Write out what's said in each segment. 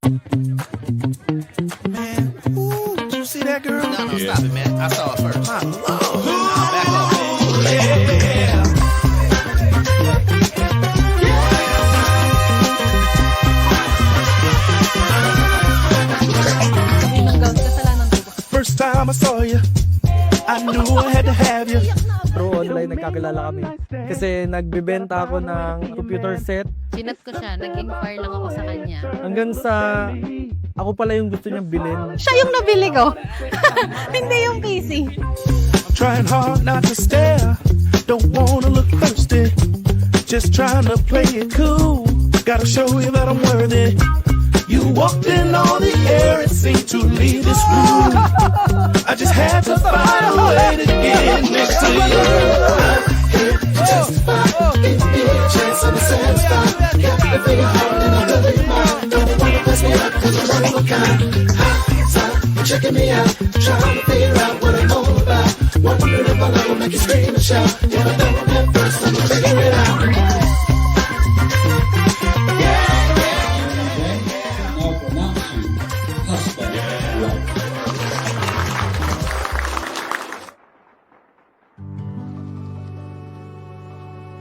Man, ooh, did you see that girl? No, stop it, man. I saw it first. My Lord. Nah, back up, man. Yeah. First time I saw you, I knew I had to have you. Through online nagkakilala kami. Kasi nagbebenta ako ng computer set. Chinat ko siya, nag-inquire lang ako sa kanya. Hanggang sa ako pala yung gusto niyang bilhin. Siya yung nabili ko. Hindi yung PC. I'm trying hard not to stare, don't wanna look thirsty. Just trying to play it cool, gotta show you that I'm worthy. You walked in all the air and seemed to leave this room. I just had to find a way to get next to you. I'm here to testify, give me a chance, I'm satisfied. Got to figure out and I know that you're mine. Don't wanna pass me up cause I'm one of a kind. Hot time, you're checking me out, trying to figure out what I'm all about. Wondering if my love will make you scream and shout. If I don't at first, I'm gonna figure it out.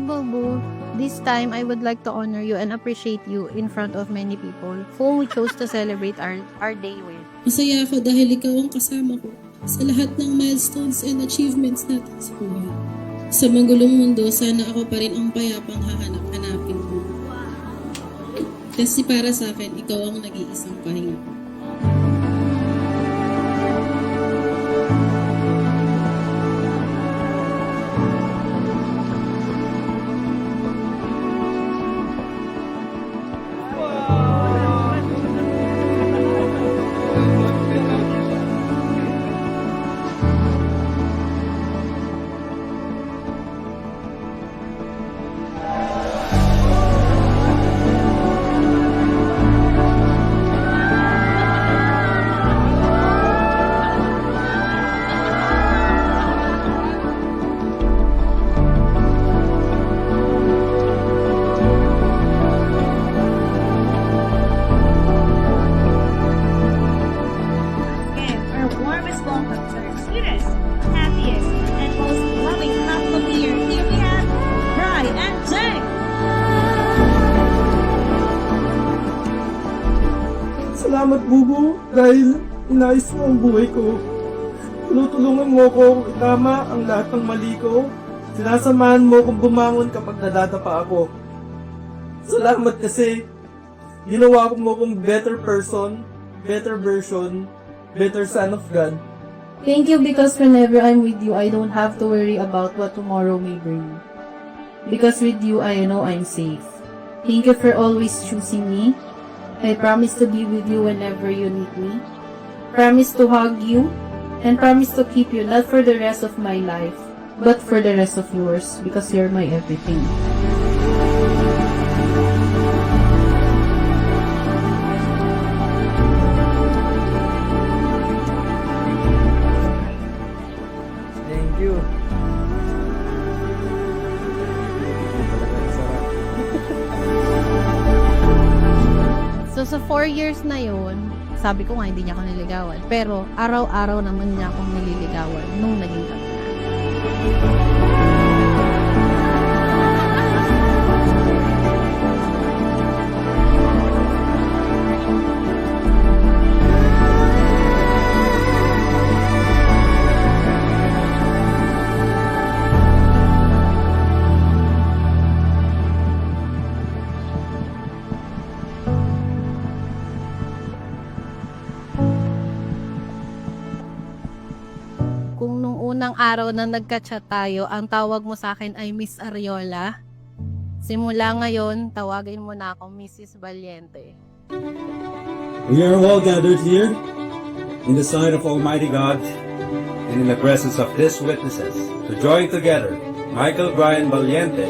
Bobo, this time I would like to honor you and appreciate you in front of many people whom we chose to celebrate our day with. Masaya ako dahil ikaw ang kasama ko sa lahat ng milestones and achievements natin sa buhay. Sa magulong mundo, sana ako pa rin ang payapang hahanap-hanapin mo. Kasi para sa akin, ikaw ang nag-iisang pahinga ko. Our warmest welcome to our sweetest, happiest, and most loving half of the year. Here we have Bri and Jay. Salamat, Bubu, dahil inayos mo ang buhay ko. Tulutulungan mo ko kung itama ang lahat ng mali ko. Sinasamahan mo kung bumangon kapag nadadapa ako. Salamat kasi ginawa mo kong better person, better version, better son of God. Thank you because whenever I'm with you, I don't have to worry about what tomorrow may bring. Because with you, I know I'm safe. Thank you for always choosing me. I promise to be with you whenever you need me. Promise to hug you. And promise to keep you not for the rest of my life, but for the rest of yours because you're my everything. Thank you. So sa 4 years na yun, sabi ko nga hindi niya ako niligawan. Pero araw-araw naman niya akong nililigawan nung naging kami na. Kung nung unang araw na nagka-chat tayo, ang tawag mo sa akin ay Miss Ariola, simula ngayon, tawagin mo na ako Mrs. Valiente. We are all gathered here in the sight of Almighty God and in the presence of these witnesses to join together Michael Brian Valiente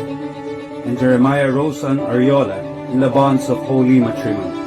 and Jeremiah Rosan Ariola in the bonds of holy matrimony.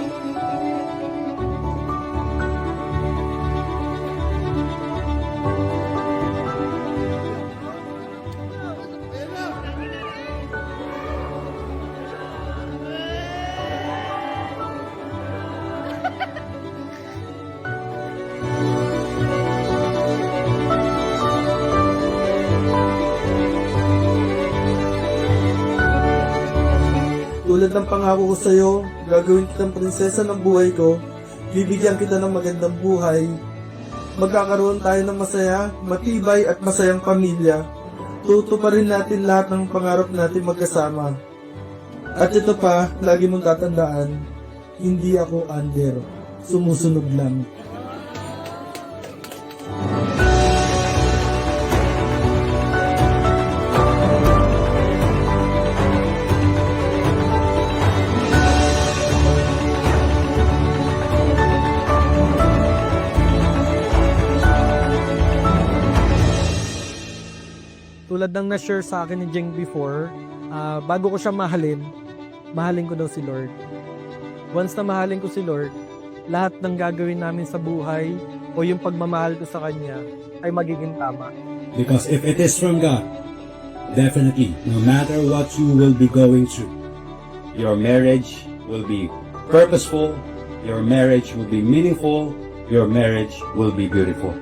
Tulad ng pangako ko sa'yo, gagawin kitang prinsesa ng buhay ko, bibigyan kita ng magandang buhay, magkakaroon tayo ng masaya, matibay at masayang pamilya. Tutuparin natin lahat ng pangarap natin magkasama. At ito pa, lagi mong tatandaan, hindi ako under, sumusunod lang. Tulad ng na-share sa akin ni Jeng before, bago ko siya mahalin ko daw si Lord. Once na mahalin ko si Lord, lahat ng gagawin namin sa buhay o yung pagmamahal ko sa Kanya ay magiging tama. Because if it is from God, definitely, no matter what you will be going through, your marriage will be purposeful, your marriage will be meaningful, your marriage will be beautiful.